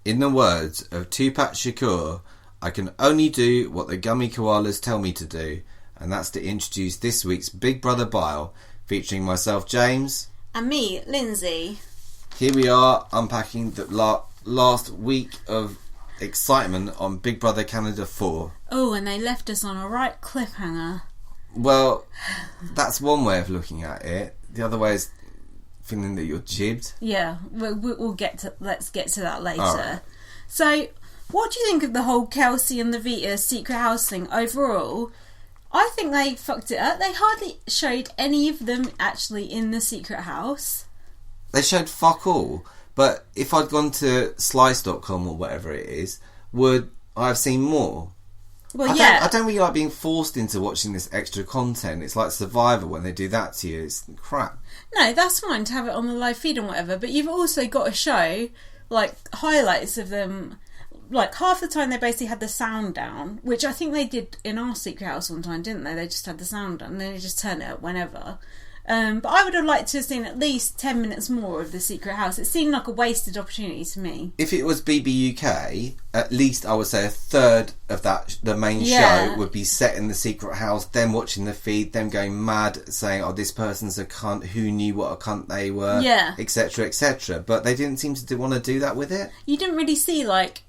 In the words of Tupac Shakur, I can only do what the gummy koalas tell me to do, and that's to introduce this week's Big Brother Bio, featuring myself, James. And me, Lindsay. Here we are, unpacking the last week of excitement on Big Brother Canada 4. Oh, and they left us on a right cliffhanger. Well, that's one way of looking at it. The other way is feeling that you're jibbed. Yeah, we'll get to. Let's get to that later. Right. So, what do you think of the whole Kelsey and the Vita secret house thing overall? I think they fucked it up. They hardly showed any of them actually in the secret house. They showed fuck all. But if I'd gone to slice.com or whatever it is, would I have seen more? Well, I don't really like being forced into watching this extra content. It's like Survivor when they do that to you. It's crap. No, that's fine to have it on the live feed and whatever, but you've also got to show, like, highlights of them. Like, half the time they basically had the sound down, which I think they did in our secret house one time, didn't they? They just had the sound down and then they just turned it up whenever. But I would have liked to have seen at least 10 minutes more of the secret house. It seemed like a wasted opportunity to me. If it was BBUK, at least I would say a third of the main show would be set in the secret house, them watching the feed, them going mad, saying, oh, this person's a cunt, who knew what a cunt they were, etc, etc. But they didn't seem to want to do that with it. You didn't really see, like,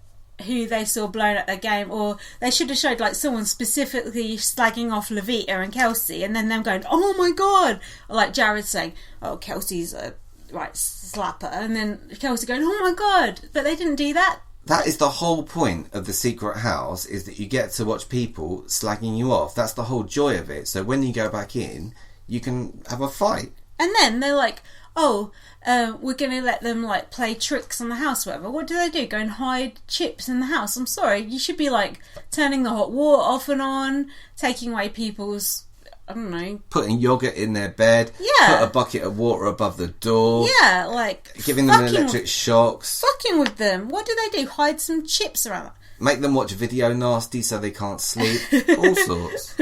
who they saw blown at their game, or they should have showed like someone specifically slagging off Levita and Kelsey, and then them going, oh my god, or like Jared saying, oh, Kelsey's a right slapper, and then Kelsey going, oh my god, but they didn't do that. That is the whole point of the secret house, is that you get to watch people slagging you off. That's the whole joy of it. So when you go back in, you can have a fight. And then they're like, oh, we're going to let them like play tricks on the house, whatever. What do? Go and hide chips in the house? I'm sorry, you should be like turning the hot water off and on, taking away people's, I don't know, putting yogurt in their bed, put a bucket of water above the door, like giving them electric shocks, fucking with them. What do? Hide some chips around, make them watch video nasty so they can't sleep, all sorts.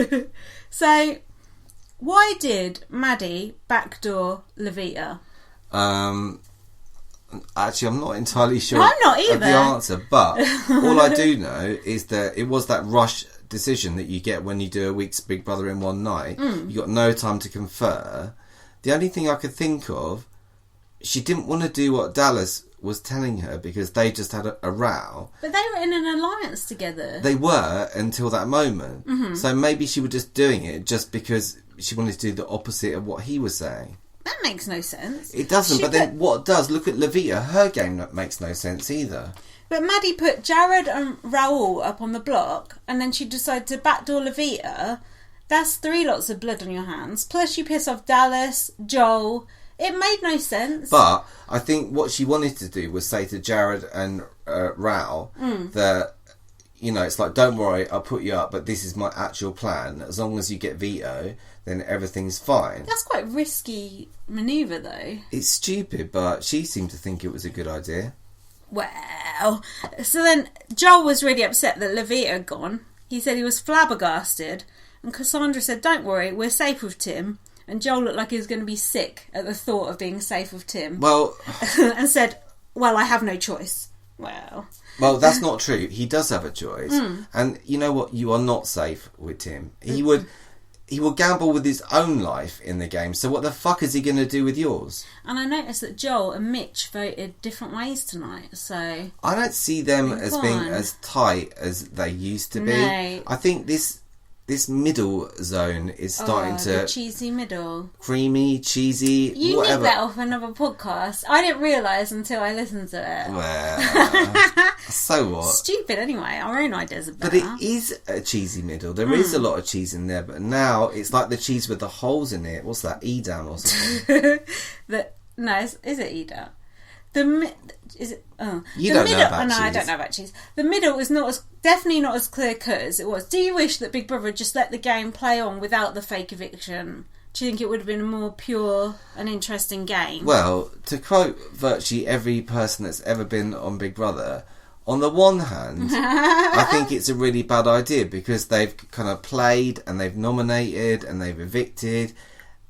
So why did Maddie backdoor Levita? Actually, I'm not entirely sure I'm not either. of the answer, but all I do know is that it was that rush decision that you get when you do a week's Big Brother in one night. You got no time to confer. The only thing I could think of, she didn't want to do what Dallas was telling her because they just had a row. But they were in an alliance together. They were until that moment. So maybe she was just doing it just because she wanted to do the opposite of what he was saying. That makes no sense. It doesn't, but then what does? Look at Levita. Her game makes no sense either. But Maddie put Jared and Raoul up on the block, and then she decided to backdoor Levita. That's 3 lots of blood on your hands. Plus you piss off Dallas, Joel. It made no sense. But I think what she wanted to do was say to Jared and Raoul that, you know, it's like, don't worry, I'll put you up, but this is my actual plan. As long as you get veto, then everything's fine. That's quite risky manoeuvre, though. It's stupid, but she seemed to think it was a good idea. Well, so then Joel was really upset that Levita had gone. He said he was flabbergasted, and Cassandra said, don't worry, we're safe with Tim. And Joel looked like he was going to be sick at the thought of being safe with Tim. Well... and said, well, I have no choice. Well, that's not true. He does have a choice. And you know what? You are not safe with Tim. He will gamble with his own life in the game. So what the fuck is he going to do with yours? And I noticed that Joel and Mitch voted different ways tonight. So I don't see them as being as tight as they used to be. No. I think this middle zone is starting to... the cheesy middle. Creamy, cheesy, you whatever. You nicked that off another podcast. I didn't realise until I listened to it. Well, so what? Stupid anyway. Our own ideas are better. But it is a cheesy middle. There is a lot of cheese in there, but now it's like the cheese with the holes in it. What's that? Edam or something? No, is it Edam? Is it? Oh, you don't know about cheese. No, I don't know about cheese. The middle is definitely not as clear cut as it was. Do you wish that Big Brother just let the game play on without the fake eviction? Do you think it would have been a more pure and interesting game? Well, to quote virtually every person that's ever been on Big Brother, on the one hand, I think it's a really bad idea because they've kind of played and they've nominated and they've evicted.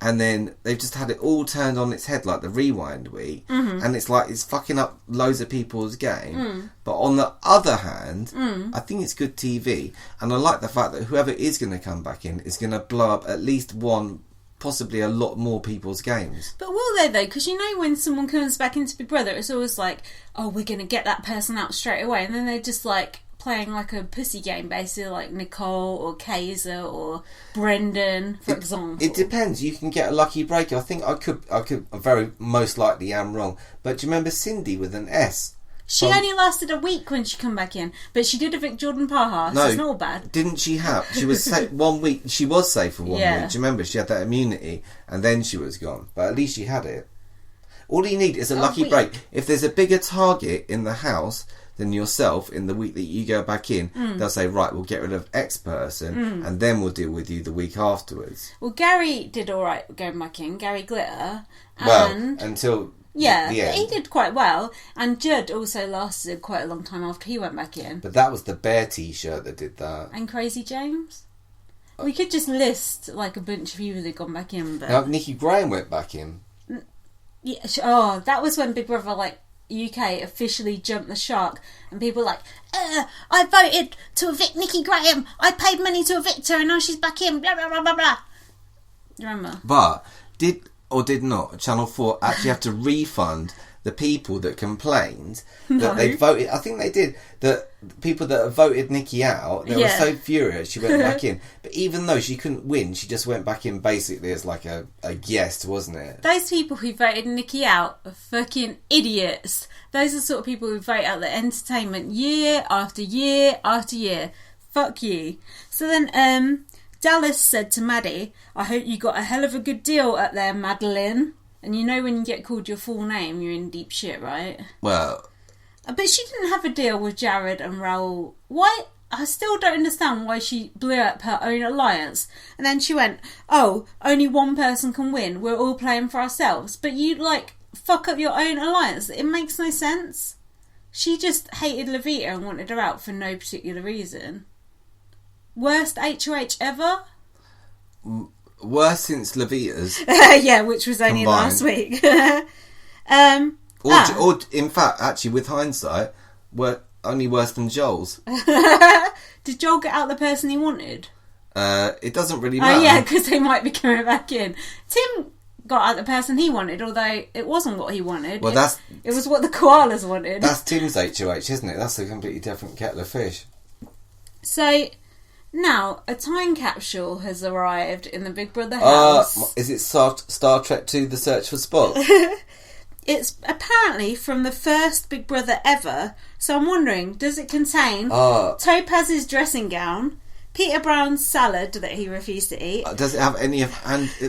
and then they've just had it all turned on its head like the rewind week, and it's like it's fucking up loads of people's game. But on the other hand, I think it's good TV, and I like the fact that whoever is going to come back in is going to blow up at least one, possibly a lot more people's games. But will they though? Because you know when someone comes back into Big Brother, it's always like, oh, we're going to get that person out straight away, and then they're just like playing like a pussy game, basically, like Nicole or Kaiser or Brendan, for example. It depends. You can get a lucky break. I think I could very most likely am wrong. But do you remember Cindy with an S? She only lasted a week when she come back in, but she did evict Jordan Parha, so it's not all bad. Didn't she have? She was safe 1 week. She was safe for 1 week. Do you remember? She had that immunity, and then she was gone. But at least she had it. All you need is a lucky break. If there's a bigger target in the house than yourself in the week that you go back in, they'll say, right, we'll get rid of X person, and then we'll deal with you the week afterwards. Well, Gary did all right going back in, Gary Glitter. Well, until the end. He did quite well. And Judd also lasted quite a long time after he went back in. But that was the Bear T-shirt that did that. And Crazy James. We could just list like a bunch of people that had gone back in. But now, Nikki Graham went back in. Yeah, that was when Big Brother UK officially jumped the shark, and people were like, I voted to evict Nikki Graham, I paid money to evict her, and now she's back in, blah blah blah blah blah. Do you remember? But did not Channel 4 actually have to refund the people that complained that they voted? I think they did. The people that voted Nikki out, they were so furious she went back in. But even though she couldn't win, she just went back in basically as like a guest, wasn't it? Those people who voted Nikki out are fucking idiots. Those are the sort of people who vote out the entertainment year after year after year. Fuck you. So then Dallas said to Maddie, I hope you got a hell of a good deal up there, Madeline. And you know when you get called your full name, you're in deep shit, right? Well... But she didn't have a deal with Jared and Raoul. Why? I still don't understand why she blew up her own alliance. And then she went, oh, only one person can win. We're all playing for ourselves. But you, fuck up your own alliance. It makes no sense. She just hated Levita and wanted her out for no particular reason. Worst HOH ever? Worse since Levita's. Yeah, which was only last week. Or in fact, actually, with hindsight, were only worse than Joel's. Did Joel get out the person he wanted? It doesn't really matter. Oh yeah, because they might be coming back in. Tim got out the person he wanted, although it wasn't what he wanted. Well, it was what the koalas wanted. That's Tim's HOH, isn't it? That's a completely different kettle of fish. So... Now, a time capsule has arrived in the Big Brother house. Is it Star Trek 2, The Search for Spock? It's apparently from the first Big Brother ever, so I'm wondering, does it contain Topaz's dressing gown, Peter Brown's salad that he refused to eat? Does it have any of...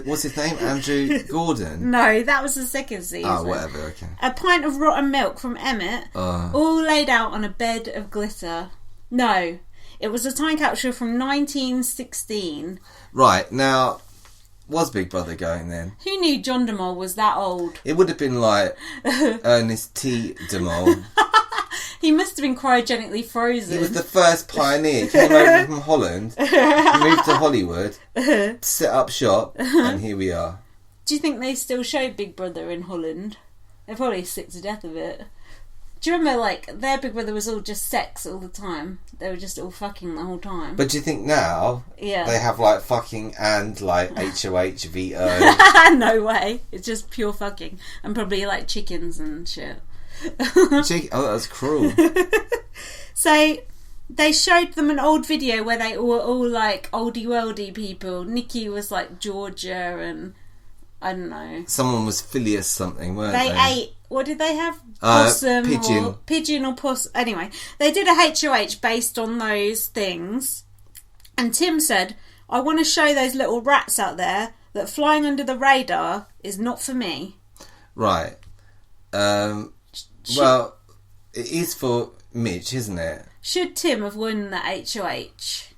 what's his name? Andrew Gordon? No, that was the second season. Oh, whatever, okay. A pint of rotten milk from Emmett, all laid out on a bed of glitter. No... It was a time capsule from 1916. Right, now, was Big Brother going then? Who knew John de Mol was that old? It would have been like Ernest T. de Mol. He must have been cryogenically frozen. He was the first pioneer. He came over from Holland, moved to Hollywood, set up shop, and here we are. Do you think they still show Big Brother in Holland? They're probably sick to death of it. Do you remember, their Big Brother was all just sex all the time? They were just all fucking the whole time. But do you think now they have, fucking and, HOH, VO? No way. It's just pure fucking. And probably, chickens and shit. Oh, that's cruel. So, they showed them an old video where they were all, oldie-worldy people. Nikki was, Georgia and... I don't know. Someone was Phileas something, weren't they? They ate... What did they have? Possum pigeon. Pigeon or possum. Anyway, they did a HOH based on those things. And Tim said, I want to show those little rats out there that flying under the radar is not for me. Right. Well, it is for Mitch, isn't it? Should Tim have won the HOH?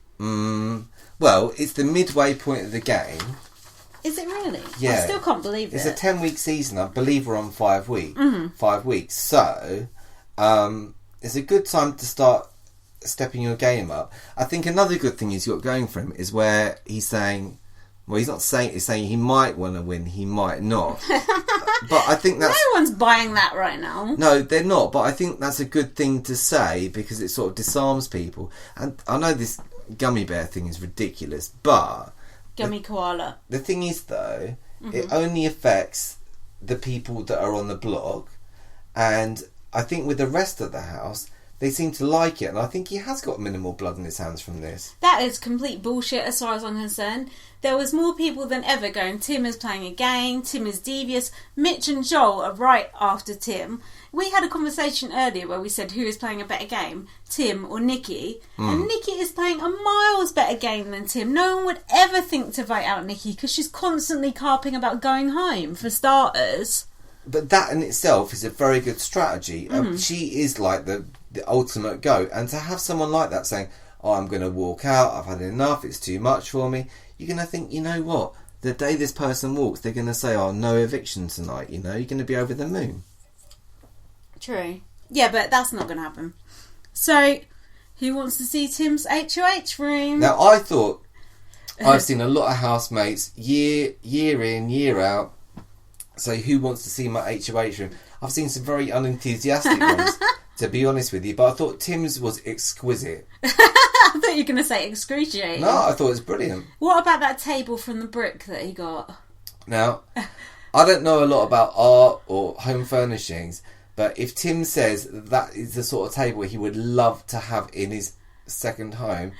Well, it's the midway point of the game. Is it really? Yeah. I still can't believe it's it. It's a 10-week season. I believe we're on 5 weeks. 5 weeks. So, it's a good time to start stepping your game up. I think another good thing he's got going for him is where he's saying, Well, he's not saying. He's saying he might want to win. He might not. But I think that's... No one's buying that right now. No, they're not. But I think that's a good thing to say because it sort of disarms people. And I know this gummy bear thing is ridiculous, but... Gummy koala. The thing is, though, it only affects the people that are on the block. And I think with the rest of the house... They seem to like it, and I think he has got minimal blood in his hands from this. That is complete bullshit as far as I'm concerned. There was more people than ever going, Tim is playing a game, Tim is devious. Mitch and Joel are right after Tim. We had a conversation earlier where we said who is playing a better game, Tim or Nikki. And Nikki is playing a miles better game than Tim. No one would ever think to vote out Nikki because she's constantly carping about going home, for starters. But that in itself is a very good strategy. She is like the ultimate goat, and to have someone like that saying, "Oh, I'm going to walk out. I've had enough. It's too much for me." You're going to think, you know what? The day this person walks, they're going to say, "Oh, no eviction tonight." You know, you're going to be over the moon. True. Yeah, but that's not going to happen. So, who wants to see Tim's HOH room? Now, I thought I've seen a lot of housemates year in, year out say, "Who wants to see my HOH room?" I've seen some very unenthusiastic ones. To be honest with you, but I thought Tim's was exquisite. I thought you were going to say excruciating. No, I thought it was brilliant. What about that table from the brick that he got? Now, I don't know a lot about art or home furnishings, but if Tim says that is the sort of table he would love to have in his second home,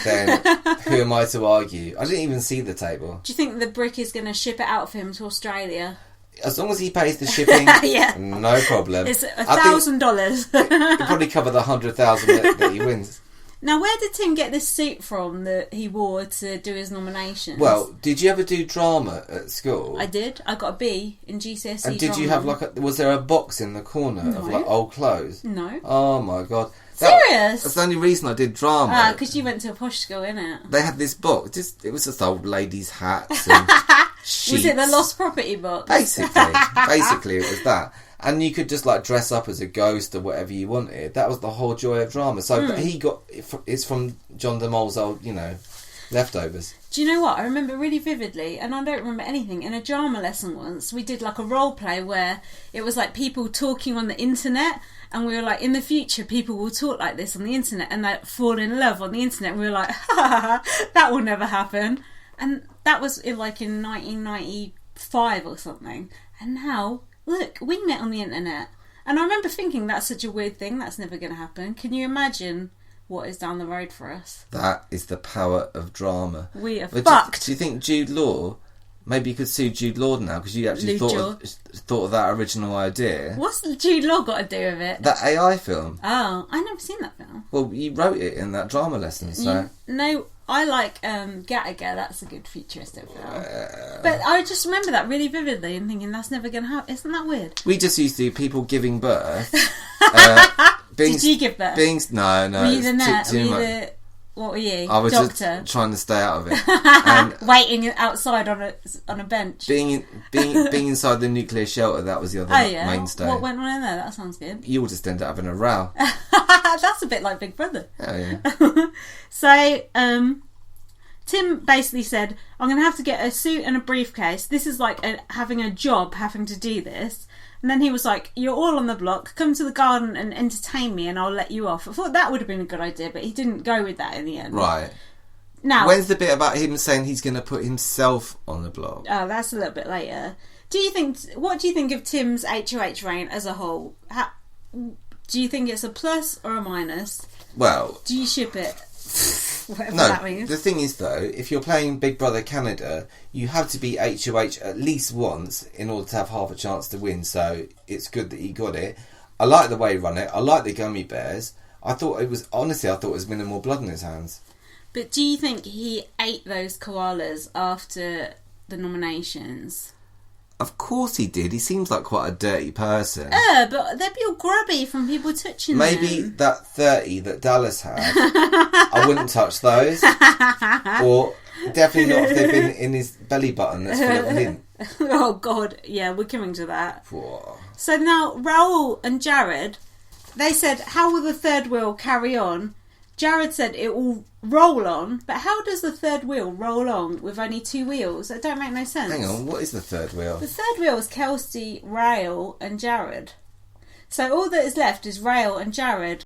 then who am I to argue? I didn't even see the table. Do you think the brick is going to ship it out for him to Australia? As long as he pays the shipping, yeah. No problem. It's $1,000. He'll probably cover the 100,000 that he wins. Now, where did Tim get this suit from that he wore to do his nominations? Well, did you ever do drama at school? I did. I got a B in GCSE And did drama. you have was there a box in the corner of like old clothes? No. Oh my god. Serious? That's the only reason I did drama. Ah, because you went to a posh school, innit? They had this box. It was just old ladies' hats and sheets. Was it the Lost Property box? Basically it was that. And you could just like dress up as a ghost or whatever you wanted. That was the whole joy of drama. So he got it's from John de Mole's old, leftovers. Do you know what? I remember really vividly, and I don't remember anything. In a drama lesson once, we did like a role play where it was like people talking on the internet, and we were like, in the future, people will talk like this on the internet and they fall in love on the internet. And we were like, that will never happen. And that was in 1995 or something. And now, look, we met on the internet. And I remember thinking that's such a weird thing. That's never going to happen. Can you imagine what is down the road for us? That is the power of drama. We are fucked. Do you think Jude Law... Maybe you could sue Jude Law now because you actually thought of that original idea. What's Jude Law got to do with it? That AI film. Oh, I've never seen that film. Well, you wrote it in that drama lesson, so... No, I like Gattaca. That's a good futuristic film. But I just remember that really vividly and thinking that's never going to happen. Isn't that weird? We just used to do people giving birth. Did you give birth? No. Were you the net? Too much. What were you? I was Doctor? just trying to stay out of it. And waiting outside on a bench. Being inside the nuclear shelter, that was the other mainstay. What went on in there? That sounds good. You all just ended up having a row. That's a bit like Big Brother. Oh, yeah. So, Tim basically said, I'm going to have to get a suit and a briefcase. This is like having a job, having to do this. And then he was like, you're all on the block, come to the garden and entertain me and I'll let you off. I thought that would have been a good idea, but he didn't go with that in the end. Right. Now, when's the bit about him saying he's going to put himself on the block? Oh, that's a little bit later. What do you think of Tim's HOH reign as a whole? Do you think it's a plus or a minus? Well... Do you ship it? Whatever that means. The thing is though, if you're playing Big Brother Canada, you have to be HOH at least once in order to have half a chance to win, so it's good that he got it. I like the way he run it. I like the gummy bears. I thought it was minimal blood in his hands. But do you think he ate those koalas after the nominations? Of course he did. He seems like quite a dirty person. But they'd be all grubby from people touching them. Maybe that 30 that Dallas had, I wouldn't touch those. Or definitely not if they've been in his belly button that's full of lint. Oh, God. Yeah, we're coming to that. Whoa. So now, Raoul and Jared, they said, how will the third wheel carry on? Jared said it will roll on, but how does the third wheel roll on with only 2 wheels? That don't make no sense. Hang on, what is the third wheel? The third wheel is Kelsey, Rail and Jared. So all that is left is Rail and Jared